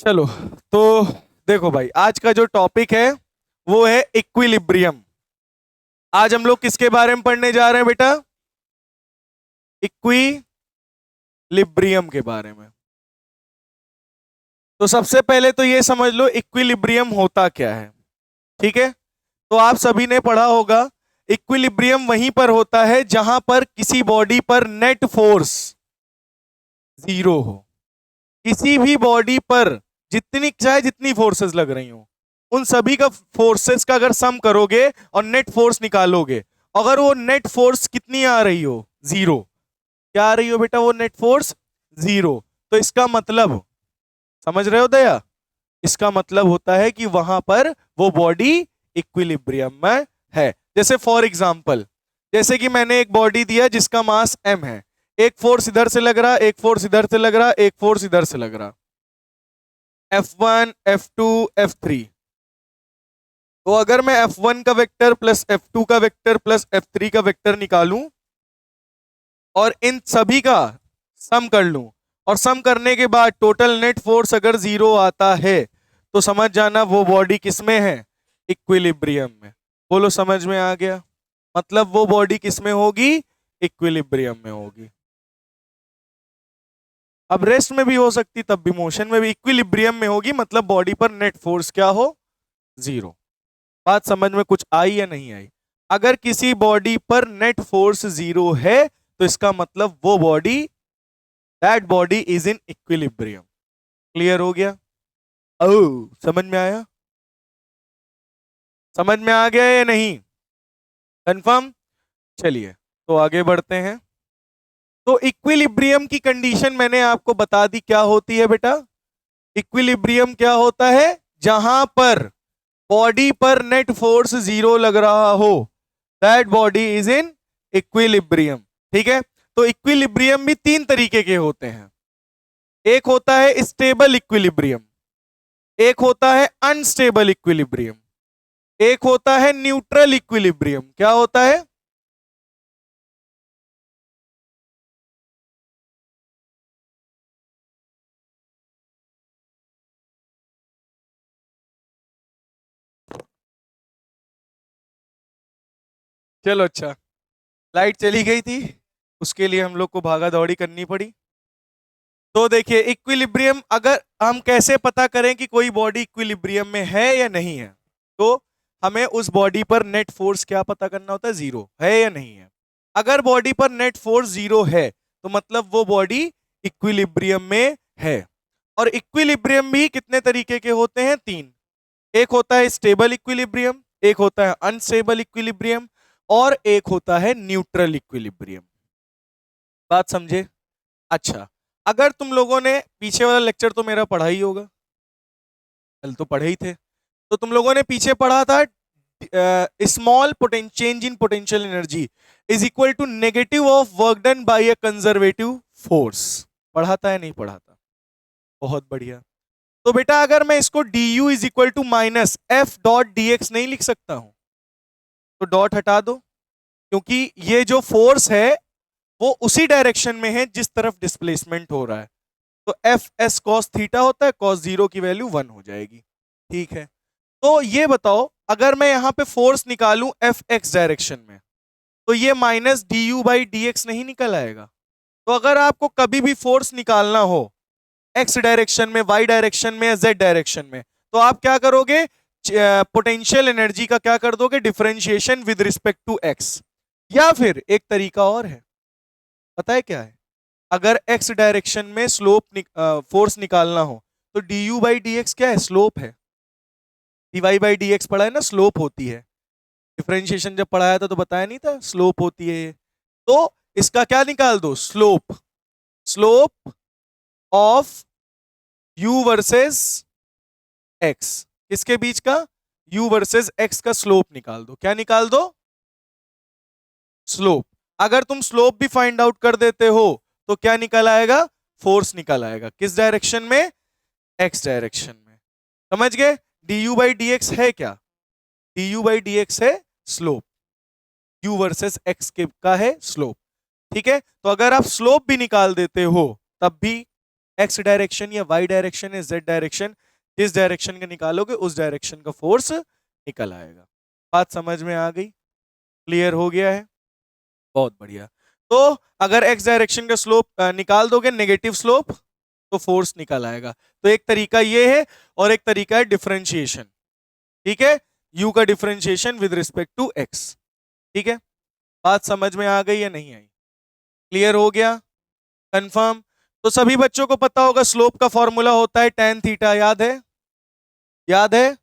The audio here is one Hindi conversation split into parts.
चलो, तो देखो भाई, आज का जो टॉपिक है वो है इक्विलिब्रियम। आज हम लोग किसके बारे में पढ़ने जा रहे हैं बेटा? इक्विलिब्रियम के बारे में। तो सबसे पहले तो ये समझ लो इक्विलिब्रियम होता क्या है। ठीक है, तो आप सभी ने पढ़ा होगा इक्विलिब्रियम वहीं पर होता है जहां पर किसी बॉडी पर नेट फोर्स जीरो हो। किसी भी बॉडी पर जितनी फोर्सेस लग रही हो, उन सभी का फोर्सेस का अगर सम करोगे और नेट फोर्स निकालोगे, अगर वो नेट फोर्स कितनी आ रही हो, जीरो। क्या आ रही हो बेटा? वो नेट फोर्स जीरो। तो इसका मतलब समझ रहे हो दया? इसका मतलब होता है कि वहां पर वो बॉडी इक्विलिब्रियम में है। जैसे फॉर एग्जांपल, जैसे कि मैंने एक बॉडी दिया जिसका मास m है, एक फोर्स इधर से लग रहा, एक फोर्स इधर से लग रहा, एक फोर्स इधर से लग रहा, F1 F2 F3। तो अगर मैं F1 का वेक्टर प्लस F2 का वेक्टर प्लस F3 का वेक्टर निकालूं और इन सभी का सम कर लूं, और सम करने के बाद टोटल नेट फोर्स अगर जीरो आता है, तो समझ जाना वो बॉडी किसमें है? इक्विलिब्रियम में। बोलो, समझ में आ गया? मतलब वो बॉडी किसमें होगी? इक्विलिब्रियम में होगी। अब रेस्ट में भी हो सकती, तब भी मोशन में भी इक्विलिब्रियम में होगी, मतलब बॉडी पर नेट फोर्स क्या हो? जीरो। बात समझ में कुछ आई या नहीं आई? अगर किसी बॉडी पर नेट फोर्स जीरो है तो इसका मतलब वो body, that body is in equilibrium. Clear हो गया? ओ, समझ में आया? समझ में आ गया या नहीं? कंफर्म? चलिए, तो आगे बढ़ते हैं। तो इक्विलिब्रियम की कंडीशन मैंने आपको बता दी क्या होती है बेटा। इक्विलिब्रियम क्या होता है? जहां पर बॉडी पर नेट फोर्स जीरो लग रहा हो, that body is in equilibrium. ठीक है, तो इक्विलिब्रियम भी तीन तरीके के होते हैं। एक होता है स्टेबल इक्विलिब्रियम, एक होता है अनस्टेबल इक्विलिब्रियम, एक होता है न्यूट्रल इक्विलिब्रियम। क्या होता है? चलो अच्छा, लाइट चली गई थी, उसके लिए हम लोग को भागा दौड़ी करनी पड़ी। तो देखिए, इक्विलिब्रियम अगर हम कैसे पता करें कि कोई बॉडी इक्विलिब्रियम में है या नहीं है, तो हमें उस बॉडी पर नेट फोर्स क्या पता करना होता है? जीरो है या नहीं है। अगर बॉडी पर नेट फोर्स जीरो है तो मतलब वो बॉडी इक्विलिब्रियम में है। और इक्विलिब्रियम भी कितने तरीके के होते हैं? तीन। एक होता है स्टेबल इक्विलिब्रियम, एक होता है अनस्टेबल इक्विलिब्रियम, और एक होता है न्यूट्रल इक्विलिब्रियम। बात समझे? अच्छा, अगर तुम लोगों ने पीछे वाला लेक्चर तो मेरा पढ़ा ही होगा, कल तो पढ़े ही थे, तो तुम लोगों ने पीछे पढ़ा था small change in potential energy is equal to negative of work done by a conservative force. पढ़ा था या नहीं पढ़ा था? बहुत बढ़िया। तो बेटा अगर मैं इसको D U is equal to minus F dot D X नहीं लिख सकता हूं? तो डॉट हटा दो, क्योंकि ये जो फोर्स है वो उसी डायरेक्शन में है जिस तरफ डिस्प्लेसमेंट हो रहा है। तो एफ एस कॉस थीटा होता है, कॉस जीरो की वैल्यू 1 हो जाएगी। ठीक है, तो ये बताओ अगर मैं यहां पे फोर्स निकालूं एफ एक्स डायरेक्शन में, तो ये minus D U by D X नहीं निकल आएगा? तो अगर आपको कभी भी फोर्स निकालना हो एक्स डायरेक्शन में, वाई डायरेक्शन में या जेड डायरेक्शन में, तो आप क्या करोगे? पोटेंशियल एनर्जी का क्या कर दोगे? Differentiation with respect to X. या फिर एक तरीका और है, पता है क्या है? अगर एक्स डायरेक्शन में स्लोप फोर्स निकालना हो, तो D U by D X क्या है? स्लोप है। D Y by D X पढ़ा है ना, स्लोप होती है। डिफरेंशिएशन जब पढ़ाया था तो बताया नहीं था स्लोप होती है ये। तो इसका क्या निकाल दो? Slope. Slope of you versus x, किसके बीच का? यू वर्सेस एक्स का स्लोप निकाल दो। क्या निकाल दो? स्लोप। अगर तुम स्लोप भी फाइंड आउट कर देते हो तो क्या निकल आएगा? फोर्स निकल आएगा। किस डायरेक्शन में? एक्स डायरेक्शन में। समझ गए? D U by D x है क्या? D U by D x है स्लोप, यू वर्सेस एक्स के का है स्लोप। ठीक है, तो अगर आप स्लोप भी निकाल देते हो तब भी एक्स डायरेक्शन या वाई डायरेक्शन या जेड डायरेक्शन, जिस डायरेक्शन का निकालोगे उस डायरेक्शन का फोर्स निकल आएगा। बात समझ में आ गई? क्लियर हो गया है? बहुत बढ़िया। तो अगर एक्स डायरेक्शन का स्लोप निकाल दोगे नेगेटिव स्लोप, तो फोर्स निकल आएगा। तो एक तरीका ये है और एक तरीका है डिफरेंशिएशन। ठीक है, यू का differentiation with respect to X. ठीक है, बात समझ में आ गई या नहीं आई? क्लियर हो गया? कंफर्म? तो सभी बच्चों को पता होगा स्लोप का फॉर्मूला होता है tan थीटा, याद है? याद है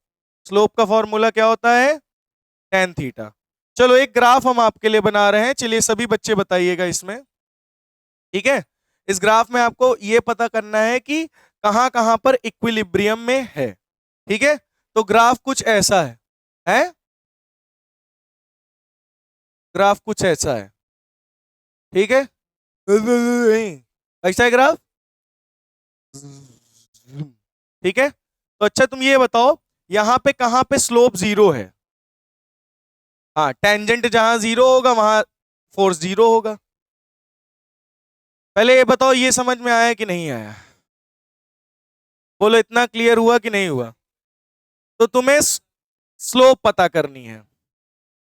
स्लोप का फॉर्मूला क्या होता है? tan theta. चलो एक ग्राफ हम आपके लिए बना रहे हैं, चलिए सभी बच्चे बताइएगा इसमें। ठीक है, इस ग्राफ में आपको ये पता करना है कि कहां कहां पर इक्विलिब्रियम में है। ठीक है, तो ग्राफ कुछ ऐसा है? ग्राफ कुछ ऐसा है। ठीक है, ऐसा है ग्राफ। ठीक है, तो अच्छा तुम ये बताओ यहां पे कहां पे स्लोप जीरो है? हाँ, टेंजेंट जहां जीरो होगा वहां फोर्स जीरो होगा। पहले ये बताओ ये समझ में आया कि नहीं आया? बोलो इतना क्लियर हुआ कि नहीं हुआ? तो तुम्हें स्लोप पता करनी है।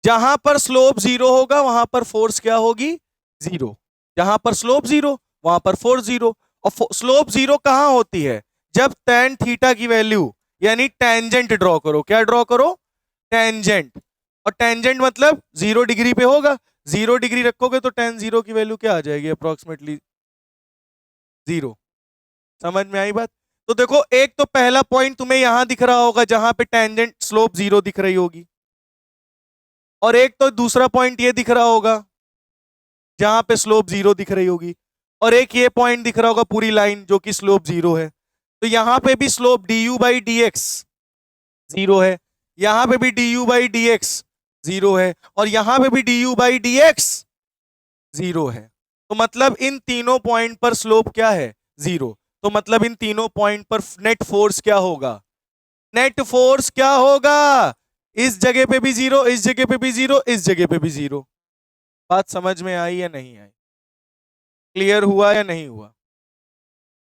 जहां पर स्लोप जीरो होगा वहां पर फोर्स क्या होगी? जीरो। जहां पर स्लोप जीरो वहां पर फोर्स जीरो। और स्लोप जीरो कहां होती है? जब tan थीटा की वैल्यू, यानी टेंजेंट ड्रॉ करो। क्या ड्रॉ करो? टेंजेंट। और टेंजेंट मतलब 0 डिग्री पे होगा। 0 डिग्री रखोगे तो tan जीरो की वैल्यू क्या आ जाएगी? अप्रोक्सीमेटली 0। समझ में आई बात? तो देखो एक तो पहला पॉइंट तुम्हें यहां दिख रहा होगा जहां पे टेंजेंट स्लोप 0 दिख रही होगी, और एक तो दूसरा पॉइंट ये दिख रहा होगा जहां पे स्लोप 0 दिख रही होगी, और एक ये पॉइंट दिख रहा होगा पूरी लाइन जो कि स्लोप 0 है। तो यहां पे भी slope du by D x 0 है, यहां पे भी du बाई डी एक्स 0 है, और यहां पे भी du बाई डी एक्स 0 है। तो मतलब इन तीनों पॉइंट पर स्लोप क्या है? 0। तो मतलब इन तीनों पॉइंट पर नेट फोर्स क्या होगा? नेट फोर्स क्या होगा? इस जगह पे भी 0, इस जगह पे भी 0, इस जगह पे भी 0। बात समझ में आई या नहीं आई? क्लियर हुआ या नहीं हुआ?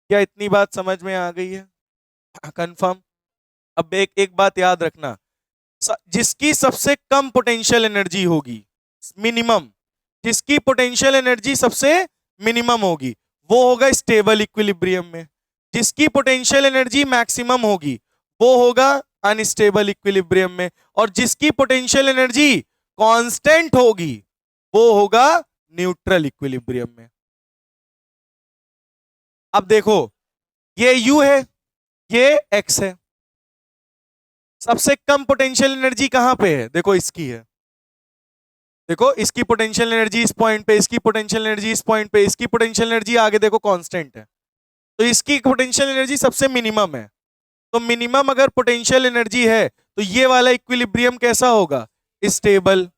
क्या इतनी बात समझ में आ गई है? कंफर्म? अब एक एक बात याद रखना, जिसकी सबसे कम पोटेंशियल एनर्जी होगी, मिनिमम, जिसकी पोटेंशियल एनर्जी सबसे मिनिमम होगी वो होगा स्टेबल इक्विलिब्रियम में। जिसकी पोटेंशियल एनर्जी मैक्सिमम होगी वो होगा अनस्टेबल इक्विलिब्रियम में, और जिसकी पोटेंशियल एनर्जी कांस्टेंट होगी वो होगा न्यूट्रल इक्विलिब्रियम में। अब देखो ये U है, ये X है। सबसे कम पोटेंशियल एनर्जी कहां पे है? देखो इसकी है। देखो इसकी पोटेंशियल एनर्जी इस पॉइंट पे, इसकी पोटेंशियल एनर्जी इस पॉइंट पे, इसकी पोटेंशियल एनर्जी आगे देखो कांस्टेंट है। तो इसकी पोटेंशियल एनर्जी सबसे मिनिमम है। तो मिनिमम अगर पोटेंशियल एनर्जी है तो ये वाला इक्विलिब्रियम कैसा होगा? स्टेबल।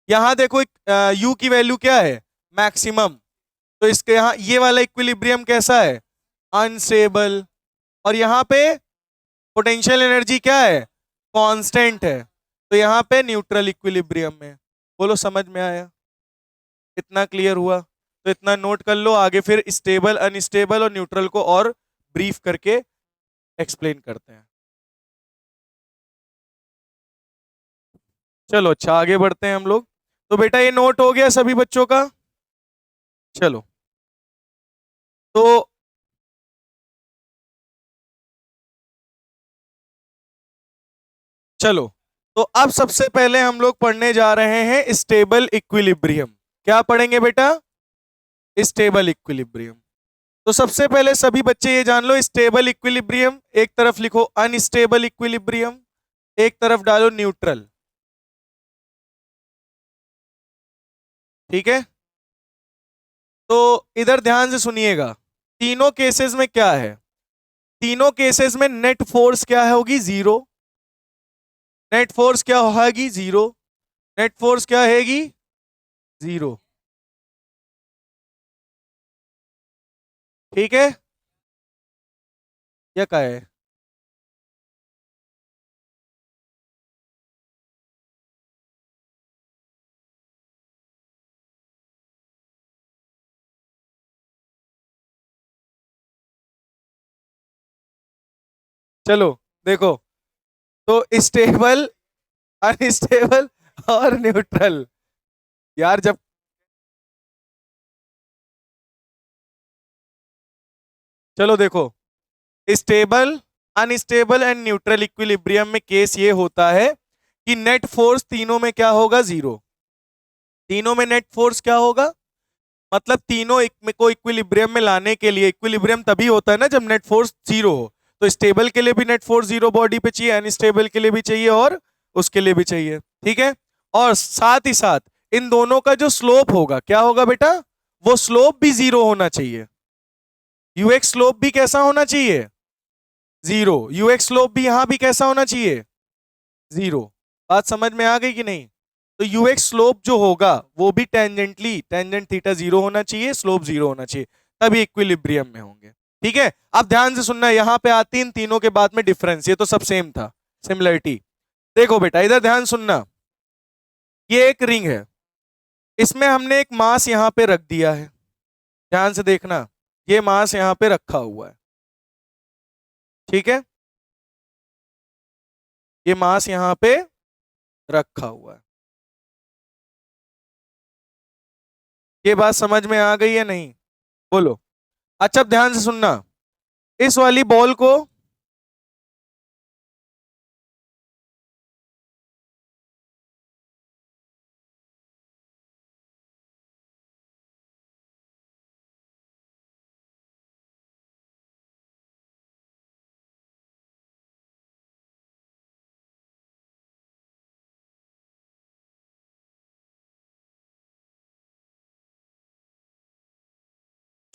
यहां देखो U की वैल्यू क्या है? मैक्सिमम। तो इसके यहां ये वाला इक्विलिब्रियम कैसा है? अनस्टेबल। और यहां पे पोटेंशियल एनर्जी क्या है? कांस्टेंट है। तो यहां पे न्यूट्रल इक्विलिब्रियम में। बोलो समझ में आया? इतना क्लियर हुआ? तो इतना नोट कर लो, आगे फिर स्टेबल अनस्टेबल और न्यूट्रल को और ब्रीफ करके एक्सप्लेन करते हैं। चलो अच्छा आगे बढ़ते हैं हम लोग। तो बेटा ये नोट हो गया सभी बच्चों का? चलो तो चलो तो अब सबसे पहले हम लोग पढ़ने जा रहे हैं स्टेबल इक्विलिब्रियम। क्या पढ़ेंगे बेटा? Stable equilibrium. तो सबसे पहले सभी बच्चे ये जान लो, स्टेबल इक्विलिब्रियम एक तरफ लिखो, अनस्टेबल इक्विलिब्रियम एक तरफ डालो, न्यूट्रल। ठीक है, तो इधर ध्यान से सुनिएगा। तीनों केसेस में क्या है? तीनों केसेस में नेट फोर्स क्या होगी? 0। नेट फोर्स क्या होगी? 0। नेट फोर्स क्या हैगी? 0। ठीक है, क्या है? चलो देखो, तो स्टेबल, अनस्टेबल और न्यूट्रल। यार जब, चलो देखो, stable, unstable and neutral equilibrium में केस ये होता है कि नेट फोर्स तीनों में क्या होगा, जीरो। तीनों में नेट फोर्स क्या होगा, मतलब तीनों को इक्विलिब्रियम में लाने के लिए, इक्विलिब्रियम तभी होता है ना जब नेट फोर्स जीरो हो। तो स्टेबल के लिए भी नेट फोर्स जीरो बॉडी पे चाहिए, अनस्टेबल के लिए भी चाहिए और उसके लिए भी चाहिए, ठीक है। और साथ ही साथ इन दोनों का जो स्लोप होगा, क्या होगा बेटा, वो स्लोप भी जीरो होना चाहिए। यूएक्स स्लोप भी कैसा होना चाहिए, जीरो। यूएक्स स्लोप भी यहां भी कैसा होना चाहिए, जीरो। बात समझ में आ गई कि नहीं। तो यूएक्स स्लोप जो होगा वो भी टेंजेंटली, टेंजेंट थीटा जीरो होना चाहिए, स्लोप जीरो होना चाहिए, तभी इक्विलिब्रियम में होंगे, ठीक है। अब ध्यान से सुनना, यहां पे आती इन तीनों के बाद में डिफरेंस, ये तो सब सेम था, सिमिलरिटी। देखो बेटा इधर ध्यान सुनना, ये एक रिंग है, इसमें हमने एक मास यहां पे रख दिया है, ध्यान से देखना, ये मास यहां पे रखा हुआ है, ठीक है, ये मास यहां पे रखा हुआ है। ये बात समझ में आ गई है नहीं, बोलो। अच्छा अब ध्यान से सुनना, इस वाली बॉल को,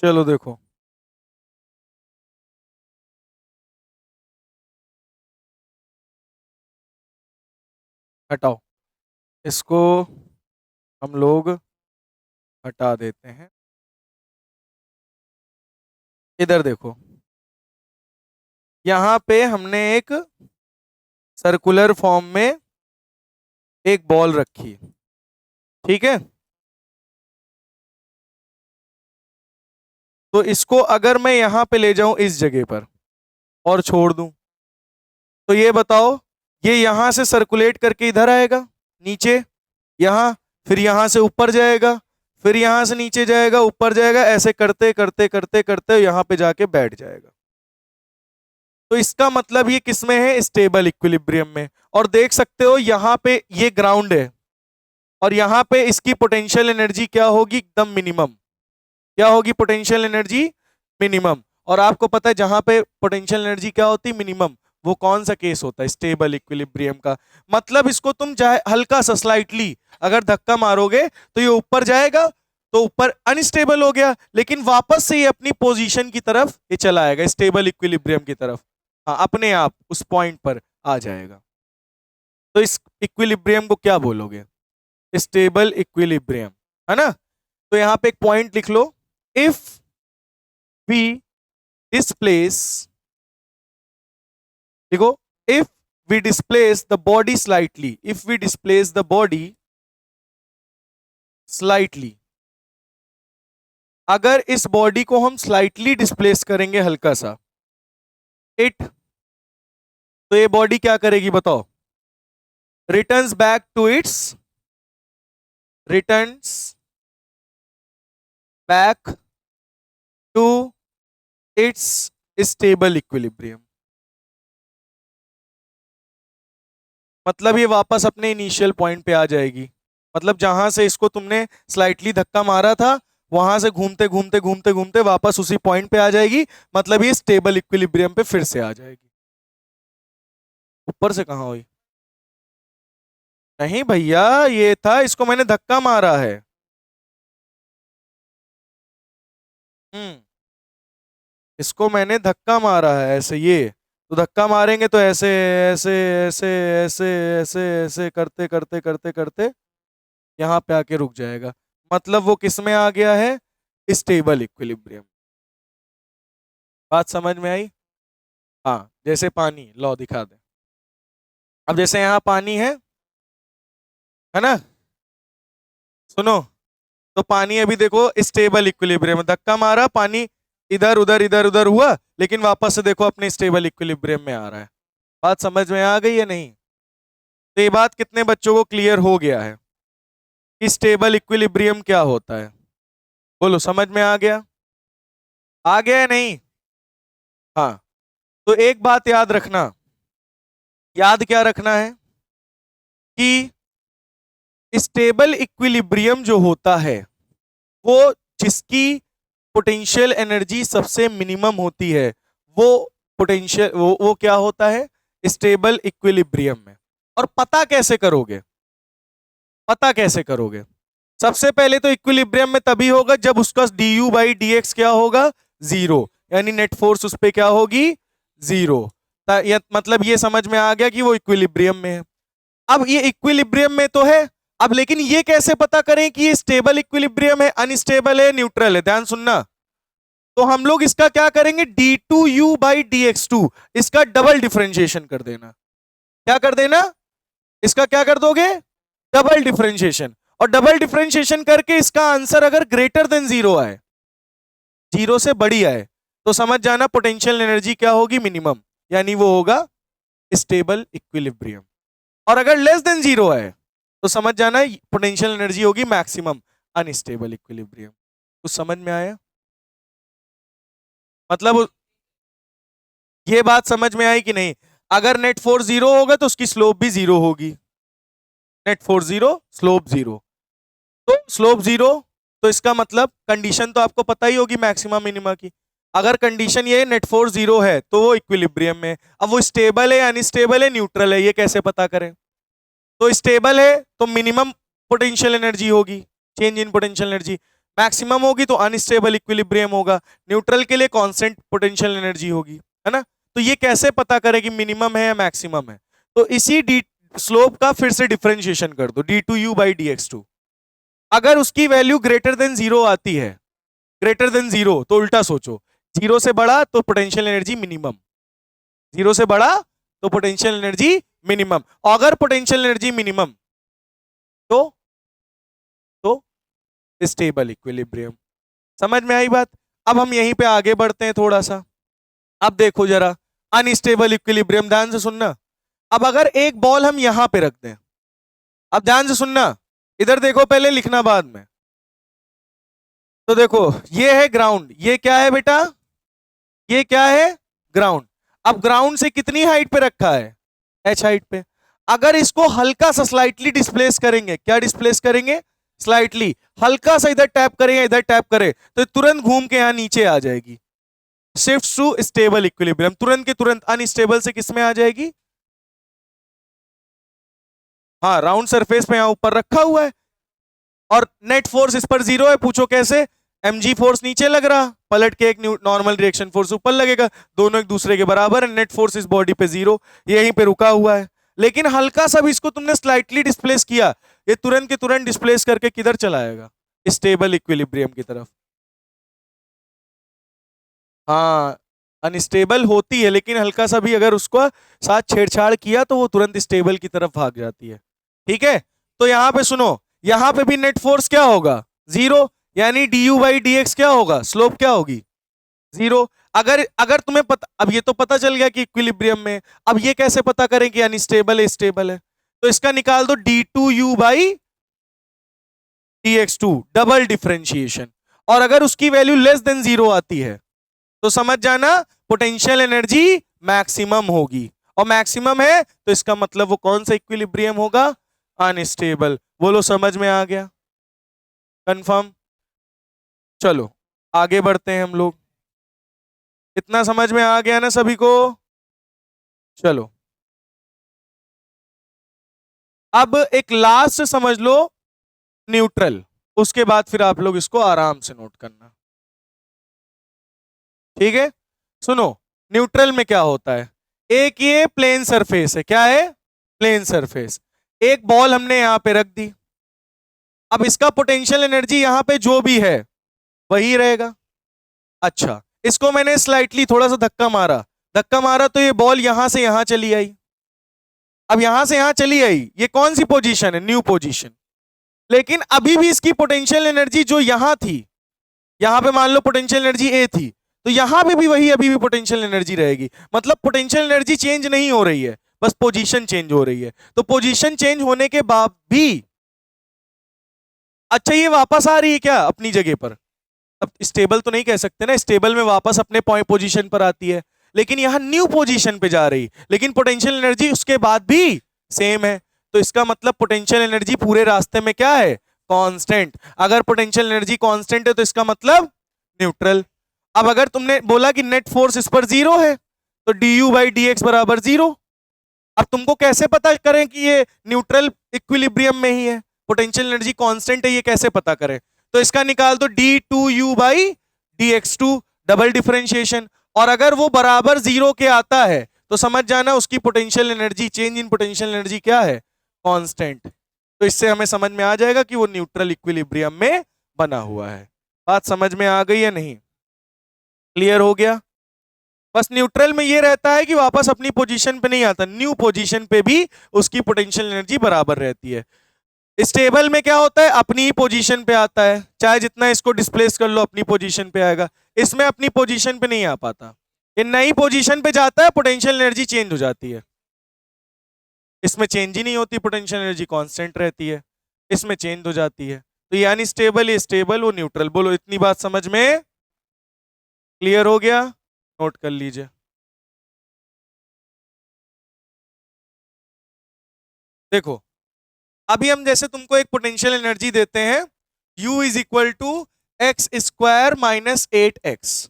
चलो देखो, हटाओ इसको, हम लोग हटा देते हैं। इधर देखो, यहां पे हमने एक सर्कुलर फॉर्म में एक बॉल रखी, ठीक है। तो इसको अगर मैं यहां पे ले जाऊं इस जगह पर और छोड़ दूं, तो ये बताओ, ये यहां से सर्कुलेट करके इधर आएगा नीचे, यहां, फिर यहां से ऊपर जाएगा, फिर यहां से नीचे जाएगा, ऊपर जाएगा, ऐसे करते करते करते करते यहां पे जाके बैठ जाएगा। तो इसका मतलब ये किसमें है, स्टेबल इक्विलिब्रियम में। और देख सकते हो यहां पे ये ग्राउंड है, और यहां पे इसकी पोटेंशियल एनर्जी क्या होगी, एकदम मिनिमम। क्या होगी पोटेंशियल एनर्जी, मिनिमम। और आपको पता है जहां पे पोटेंशियल एनर्जी क्या होती है, मिनिमम, वो कौन सा केस होता है, स्टेबल इक्विलिब्रियम का। मतलब इसको तुम चाहे हल्का सा स्लाइटली अगर धक्का मारोगे तो ये ऊपर जाएगा, तो ऊपर अनस्टेबल हो गया, लेकिन वापस से ये अपनी पोजीशन की तरफ ये चला आएगा, स्टेबल इक्विलिब्रियम की तरफ। हाँ, अपने आप उस पॉइंट पर आ जाएगा। तो इस इक्विलिब्रियम को क्या बोलोगे, स्टेबल इक्विलिब्रियम, है ना। तो यहां पे एक पॉइंट लिख लो, इफ वी डिस्प्लेस, देखो, if we displace the body slightly, if we displace the body slightly, अगर इस बॉडी को हम स्लाइटली डिस्प्लेस करेंगे हल्का सा, इट, तो ये बॉडी क्या करेगी बताओ, returns back to its, returns back to its stable equilibrium. मतलब ये वापस अपने इनिशियल पॉइंट पे आ जाएगी, मतलब जहां से इसको तुमने स्लाइटली धक्का मारा था, वहां से घूमते घूमते घूमते घूमते वापस उसी पॉइंट पे आ जाएगी, मतलब ये स्टेबल इक्विलिब्रियम पे फिर से आ जाएगी। ऊपर से कहां हुई, नहीं भैया, ये था, इसको मैंने धक्का मारा है। हम्म, इसको मैंने धक्का मारा है ऐसे, ये तो धक्का मारेंगे तो ऐसे ऐसे ऐसे ऐसे ऐसे ऐसे करते करते करते करते यहाँ पे आके रुक जाएगा, मतलब वो किस में आ गया है, स्टेबल इक्विलिब्रियम। बात समझ में आई। हाँ, जैसे पानी, लो दिखा दे। अब जैसे यहाँ पानी है ना, सुनो, तो पानी अभी देखो स्टेबल इक्विलिब्रियम, धक्का मारा पानी इधर उधर इधर उधर हुआ, लेकिन वापस से देखो अपने स्टेबल इक्विलिब्रियम में आ रहा है। बात समझ में आ गई है नहीं? तो ये बात कितने बच्चों को क्लियर हो गया है कि स्टेबल इक्विलिब्रियम क्या होता है? बोलो, समझ में आ गया? आ गया है नहीं? हाँ, तो एक बात याद रखना। याद क्या रखना है कि स्टेबल इक्विलिब्रियम जो होता है वो जिसकी पोटेंशियल एनर्जी सबसे मिनिमम होती है, वो पोटेंशियल वो क्या होता है? स्टेबल इक्विलिब्रियम में। और पता कैसे करोगे? पता कैसे करोगे? सबसे पहले तो इक्विलिब्रियम में तभी होगा जब उसका du बाई डी एक्स क्या होगा? जीरो, यानी नेट फोर्स उस पर क्या होगी? जीरो। मतलब ये समझ में आ गया कि वो इक्विलिब्रियम में है। अब ये इक्विलिब्रियम में तो है, अब लेकिन ये कैसे पता करें कि ये स्टेबल इक्विलिब्रियम है, अनस्टेबल है, न्यूट्रल है? ध्यान सुनना। तो हम लोग इसका क्या करेंगे? d2u बाई dx2, इसका डबल डिफरेंशिएशन कर देना। क्या कर देना? इसका क्या कर दोगे? Double differentiation. और डबल डिफरेंशिएशन करके इसका आंसर अगर ग्रेटर देन जीरो आए, जीरो से बड़ी आए, तो समझ जाना पोटेंशियल एनर्जी क्या होगी? मिनिमम, यानी वो होगा स्टेबल इक्विलिब्रियम। और अगर लेस देन जीरो आए तो समझ जाना पोटेंशियल एनर्जी होगी मैक्सिमम, अनस्टेबल इक्विलिब्रियम। कुछ समझ में आया? मतलब ये बात समझ में आई कि नहीं? अगर नेट फोर्स जीरो होगा तो उसकी स्लोप भी जीरो होगी। Net force zero, slope zero. तो स्लोप जीरो, तो इसका मतलब कंडीशन तो आपको पता ही होगी मैक्सिमम मिनिमा की। अगर कंडीशन ये नेट फोर्स जीरो है तो वो इक्विलिब्रियम में। अब वो स्टेबल है, अनस्टेबल है, न्यूट्रल है, ये कैसे पता करें? तो स्टेबल है तो मिनिमम पोटेंशियल एनर्जी होगी, change in potential energy. Maximum होगी तो अनस्टेबल इक्विलिब्रियम होगा। न्यूट्रल के लिए कांस्टेंट पोटेंशियल एनर्जी होगी, है ना? तो ये कैसे पता करें कि मिनिमम है या मैक्सिमम है? तो इसी डी स्लोप का फिर से डिफरेंशिएशन कर दो, d2u बाई dx2। अगर उसकी वैल्यू ग्रेटर देन जीरो आती है, ग्रेटर देन जीरो, तो उल्टा सोचो, जीरो से बड़ा तो पोटेंशियल एनर्जी मिनिमम, जीरो से बड़ा तो पोटेंशियल एनर्जी मिनिमम। अगर पोटेंशियल एनर्जी मिनिमम तो स्टेबल इक्विलिब्रियम। समझ में आई बात? अब हम यहीं पे आगे बढ़ते हैं थोड़ा सा। अब देखो जरा अनस्टेबल इक्विलिब्रियम, ध्यान से सुनना। अब अगर एक बॉल हम यहां पे रख दें, अब ध्यान से सुनना, इधर देखो, पहले लिखना बाद में। तो देखो ये है ग्राउंड, ये क्या है बेटा? ये क्या है? ग्राउंड। अब ग्राउंड से कितनी हाइट पे रखा है? h हाइट पे। अगर इसको हल्का सा स्लाइटली डिस्प्लेस करेंगे, क्या डिस्प्लेस करेंगे? स्लाइटली, हल्का सा इधर टैप करें, इधर टैप करें, तो तुरंत घूम के यहां नीचे आ जाएगी, शिफ्ट टू स्टेबल इक्विलिब्रियम। तुरंत के तुरंत अनस्टेबल से किस में आ जाएगी? हाँ, राउंड सरफेस पे यहां ऊपर रखा हुआ है और नेट फोर्स इस पर जीरो है। पूछो कैसे? mg फोर्स नीचे लग रहा, पलट के एक नॉर्मल रिएक्शन फोर्स ऊपर लगेगा, दोनों एक दूसरे के बराबर है। नेट फोर्स इस बॉडी पे जीरो, यहीं पे रुका हुआ है। लेकिन हल्का सा भी इसको तुमने स्लाइटली डिस्प्लेस किया, ये तुरंत के तुरंत डिस्प्लेस करके किधर चला आएगा? स्टेबल इक्विलिब्रियम की तरफ। हाँ, अनस्टेबल होती है, लेकिन हल्का सा भी अगर उसको साथ छेड़छाड़ किया तो वो तुरंत स्टेबल की तरफ भाग जाती है। ठीक है? तो यहां पे सुनो, यहां पे भी नेट फोर्स क्या होगा? जीरो, यानी du बाई dx क्या होगा? स्लोप क्या होगी? जीरो। अगर अगर तुम्हें पता, अब ये तो पता चल गया कि इक्विलिब्रियम में, अब ये कैसे पता करें कि अनस्टेबल है स्टेबल है? तो इसका निकाल दो d2u by dx2, double differentiation. और अगर उसकी वैल्यू लेस देन जीरो आती है तो समझ जाना पोटेंशियल एनर्जी मैक्सिमम होगी, और मैक्सिमम है तो इसका मतलब वो कौन सा इक्विलिब्रियम होगा? अनस्टेबल। बोलो, समझ में आ गया? कंफर्म? चलो आगे बढ़ते हैं हम लोग। इतना समझ में आ गया ना सभी को? चलो अब एक लास्ट समझ लो, न्यूट्रल। उसके बाद फिर आप लोग इसको आराम से नोट करना, ठीक है? सुनो, न्यूट्रल में क्या होता है? एक ये प्लेन सरफेस है, क्या है? Plane surface. एक बॉल हमने यहां पे रख दी, अब इसका पोटेंशियल एनर्जी यहां पे जो भी है वही रहेगा। अच्छा, इसको मैंने स्लाइटली थोड़ा सा धक्का मारा, धक्का मारा तो ये बॉल यहां से यहां चली आई। अब यहां से यहां चली आई, ये कौन सी पोजीशन है? New position. लेकिन अभी भी इसकी पोटेंशियल एनर्जी जो यहां थी, यहां पे मान लो पोटेंशियल एनर्जी ए थी, तो यहां पे भी वही अभी भी पोटेंशियल एनर्जी रहेगी, मतलब पोटेंशियल एनर्जी चेंज नहीं हो रही है, बस पोजीशन चेंज हो रही है। तो पोजीशन चेंज होने के बाद भी, अच्छा ये वापस आ रही है क्या अपनी जगह पर? अब स्टेबल तो नहीं कह सकते ना, स्टेबल में वापस अपने पॉइंट पोजीशन पर आती है, लेकिन यहां न्यू पोजीशन पे जा रही, लेकिन पोटेंशियल एनर्जी उसके बाद भी सेम है। तो इसका मतलब पोटेंशियल एनर्जी पूरे रास्ते में क्या है? कांस्टेंट। अगर पोटेंशियल एनर्जी कांस्टेंट है तो इसका मतलब न्यूट्रल। अब अगर तुमने बोला कि नेट फोर्स इस पर जीरो है, तो D U by D x बराबर जीरो। अब तुमको कैसे पता करें कि ये न्यूट्रल इक्विलिब्रियम में ही है, पोटेंशियल एनर्जी कांस्टेंट है, ये कैसे पता करें? तो इसका निकाल दो d2u by dx2, double differentiation. और अगर वो बराबर जीरो के आता है तो समझ जाना उसकी potential energy, change in potential energy क्या है? कांस्टेंट। तो इससे हमें समझ में आ जाएगा कि वो न्यूट्रल इक्विलिब्रियम में बना हुआ है। बात समझ में आ गई है नहीं? क्लियर हो गया? बस न्यूट्रल में ये रहता है कि वापस अपनी पोजीशन पे नहीं आता, न्यू पोजीशन पे भी उसकी पोटेंशियल एनर्जी बराबर रहती है। स्टेबल में क्या होता है? अपनी ही पोजीशन पे आता है, चाहे जितना इसको डिस्प्लेस कर लो अपनी पोजीशन पे आएगा। इसमें अपनी पोजीशन पे नहीं आ पाता, ये नई पोजीशन पे जाता है, पोटेंशियल एनर्जी चेंज हो जाती है। इसमें चेंज ही नहीं होती, पोटेंशियल एनर्जी कांस्टेंट रहती है, इसमें चेंज हो जाती है। तो यानी स्टेबल, ये स्टेबल, वो न्यूट्रल। बोलो इतनी बात समझ में क्लियर हो गया? नोट कर लीजिए। देखो अभी हम जैसे तुमको एक पोटेंशियल एनर्जी देते हैं, U is equal to X square minus 8x।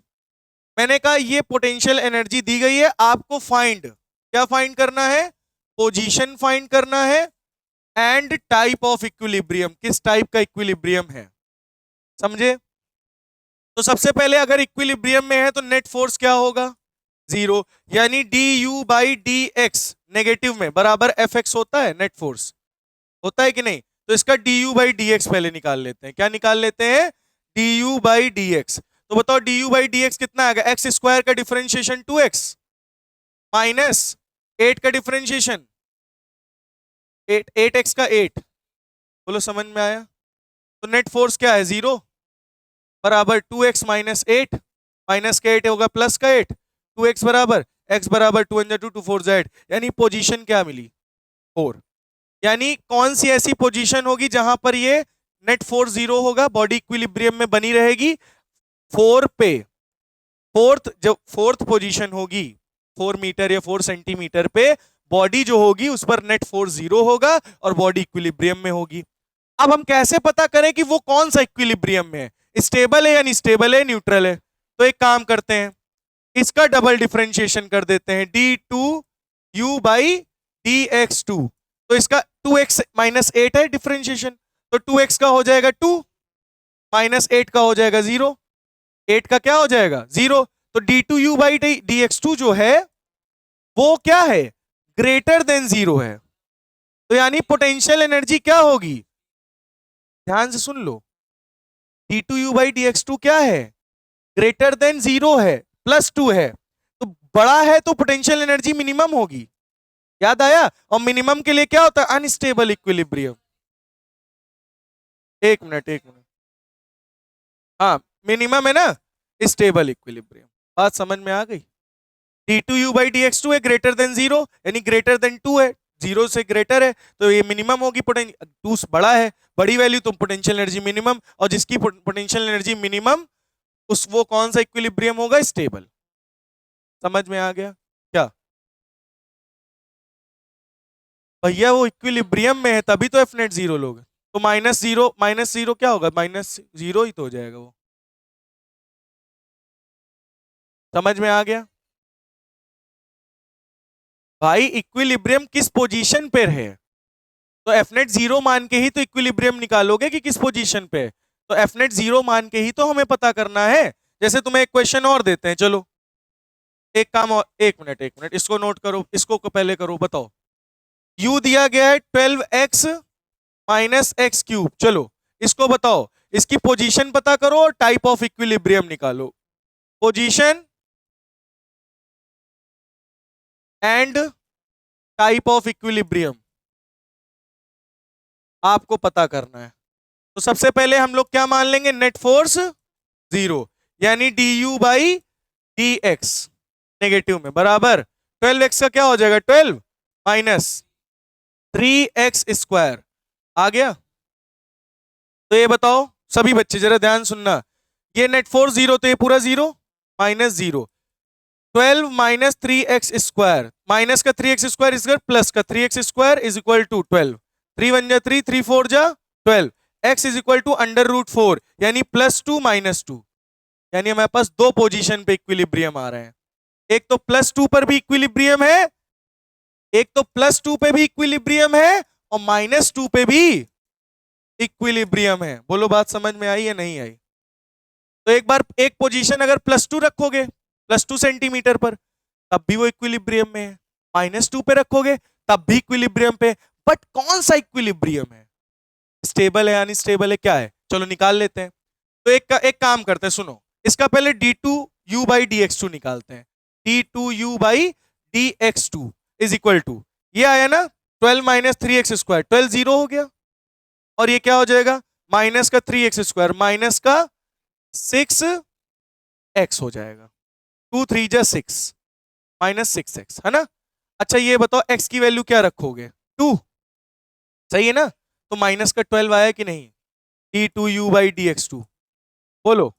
मैंने कहा ये पोटेंशियल एनर्जी दी गई है, आपको फाइंड, क्या फाइंड करना है? पोजीशन फाइंड करना है एंड टाइप ऑफ इक्विलिब्रियम, किस टाइप का इक्विलिब्रियम है, समझे? तो सबसे पहले अगर इक्विलिब्रियम में है तो नेट फोर्स क्या होगा? जीरो, यानी D U by D x negative में बराबर एफ एक्स होता है, नेट फोर्स होता है कि नहीं? तो इसका D U by D x पहले निकाल लेते हैं। क्या निकाल लेते हैं? D U by D x. तो बताओ D U by D x कितना आएगा? एक्स स्क्वायर का डिफरेंशिएशन 2x माइनस 8 का डिफरेंशिएशन 8x का 8। बोलो समझ में आया? तो नेट फोर्स क्या है? जीरो बराबर 2x माइनस 8, माइनस का 8 होगा प्लस का 8, 2x बराबर x बराबर 2 × 2 2 4 z, यानी पोजीशन क्या मिली? 4। यानी कौन सी ऐसी पोजीशन होगी जहां पर ये नेट फोर्स जीरो होगा, बॉडी इक्विलिब्रियम में बनी रहेगी? 4 पे, फोर्थ, जो फोर्थ पोजीशन होगी 4 मीटर या 4 सेंटीमीटर पे, बॉडी जो होगी उस पर नेट फोर्स जीरो होगा और बॉडी इक्विलिब्रियम में होगी। अब हम कैसे पता करें कि वो कौन सा इक्विलिब्रियम में है? स्टेबल है या अनस्टेबल है, न्यूट्रल है? तो एक काम करते हैं, इसका डबल डिफरेंशिएशन कर देते हैं, d2u बाई dx2। तो इसका 2x माइनस 8 है डिफरेंशिएशन, तो 2x का हो जाएगा 2, माइनस 8 का हो जाएगा 0, 8 का क्या हो जाएगा? 0। तो d2u बाई dx2 जो है वो क्या है? ग्रेटर देन 0 है। तो यानी पोटेंशियल एनर्जी क्या होगी? ध्यान से सुन लो, d2u बाई dx2 क्या है? ग्रेटर देन 0 है, प्लस 2 है, तो बड़ा है तो पोटेंशियल एनर्जी मिनिमम होगी। याद आया? और मिनिमम के लिए क्या होता है? Unstable equilibrium. एक मिनट, हाँ मिनिमम है ना, स्टेबल इक्विलिब्रियम। बात समझ में आ गई? d2u बाई dx2 है ग्रेटर देन 0, यानी ग्रेटर देन 2 है, 0 से ग्रेटर है, तो ये मिनिमम होगी। 2 बड़ा है, बड़ी वैल्यू तो पोटेंशियल एनर्जी मिनिमम, और जिसकी पोटेंशियल एनर्जी मिनिमम उस वो कौन सा इक्विलिब्रियम होगा? स्टेबल। समझ में आ गया क्या भैया? वो इक्विलिब्रियम में है तभी तो एफ नेट जीरो लोगे, तो माइनस जीरो क्या होगा? माइनस जीरो ही तो हो जाएगा वो। समझ में आ गया भाई? इक्विलिब्रियम किस पोजीशन पे है, तो एफ नेट जीरो मान के ही तो इक्विलिब्रियम निकालोगे कि किस पोजीशन पे है। तो एफ नेट जीरो मान के ही तो हमें पता करना है। जैसे तुम्हें एक क्वेश्चन और देते हैं, चलो एक काम और, एक मिनट इसको नोट करो, इसको पहले करो। बताओ u दिया गया है 12x माइनस एक्स क्यूब, चलो इसको बताओ, इसकी पोजीशन पता करो और टाइप ऑफ इक्विलिब्रियम निकालो। Position and type of equilibrium आपको पता करना है। तो सबसे पहले हम लोग क्या मान लेंगे? नेट फोर्स जीरो, यानी D U by dx negative में बराबर 12x का क्या हो जाएगा 12 माइनस 3x स्क्वायर आ गया। तो ये बताओ सभी बच्चे जरा ध्यान सुनना, ये नेट 4 0 तो ये पूरा 0 minus 0 12 minus 3x square minus का 3x स्क्वायर इज प्लस का 3x square is equal to 12 3 1 जा 3 3 4 जा 12 x is equal to under root 4 यानी +2 -2 यानी हमारे पास दो पोजीशन पे इक्विलिब्रियम आ रहे हैं। एक तो +2 पर भी इक्विलिब्रियम है, एक तो +2 पे भी इक्विलिब्रियम है और -2 पे भी इक्विलिब्रियम है। बोलो बात समझ में आई या नहीं आई? तो एक बार एक पोजीशन अगर +2 रखोगे +2 सेंटीमीटर पर तब भी वो इक्विलिब्रियम में है, -2 पे रखोगे तब भी इक्विलिब्रियम पे। बट कौन सा इक्विलिब्रियम है? स्टेबल है या अनस्टेबल है, क्या है? चलो निकाल लेते हैं। तो एक काम करते हैं, सुनो, इसका पहले d2u बाई dx2 निकालते हैं। d2u by dx2 is equal to ये आया ना 12 माइनस 3x स्क्वायर 12 0 हो गया और ये क्या हो जाएगा माइनस का 3x स्क्वायर माइनस का 6x हो जाएगा 2 3 जा 6 माइनस 6x है ना। अच्छा ये बताओ x की वैल्यू क्या रखोगे 2, सही है ना। तो माइनस का 12 आया कि नहीं d2u बाई dx2 बोलो।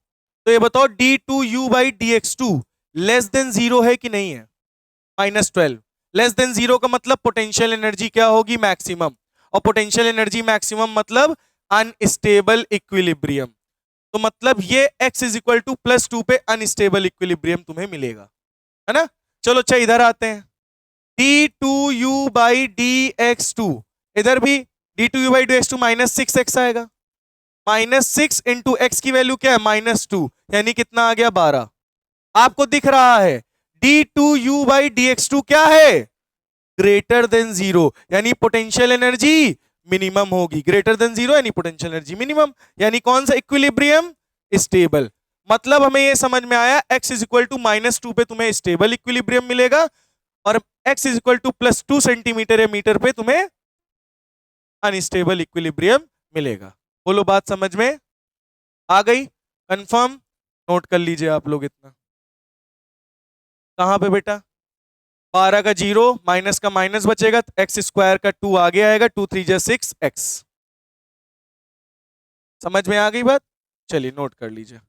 तो ये बताओ d2u by dx2 less than 0 है कि नहीं है -12 लेस देन 0 का मतलब पोटेंशियल एनर्जी क्या होगी मैक्सिमम, और पोटेंशियल एनर्जी मैक्सिमम मतलब अनस्टेबल इक्विलिब्रियम। तो मतलब ये x इज इक्वल टू +2 पे अनस्टेबल इक्विलिब्रियम तुम्हें मिलेगा, है ना। चलो अच्छा इधर आते हैं d2u बाई dx2, इधर भी d2u बाई dx2 -6x आएगा, -6 इंटू एक्स की वैल्यू क्या है -2 यानी कितना आ गया 12। आपको दिख रहा है d2u बाई dx2 क्या है ग्रेटर देन 0 यानी पोटेंशियल एनर्जी मिनिमम होगी, ग्रेटर देन 0 यानी पोटेंशियल एनर्जी मिनिमम, यानी कौन सा इक्विलिब्रियम स्टेबल। मतलब हमें ये समझ में आया x इज इक्वल टू -2 पे तुम्हें स्टेबल इक्विलिब्रियम मिलेगा और x is equal to +2 centimetre या मीटर पे तुम्हें अनस्टेबल इक्विलिब्रियम मिलेगा। बोलो बात समझ में आ गई, कंफर्म, नोट कर लीजिए आप लोग इतना। कहां पे बेटा 12 का 0 माइनस का माइनस बचेगा, एक्स स्क्वायर का 2 आगे आएगा, 2 3 जा 6x। समझ में आ गई बात, चलिए नोट कर लीजिए।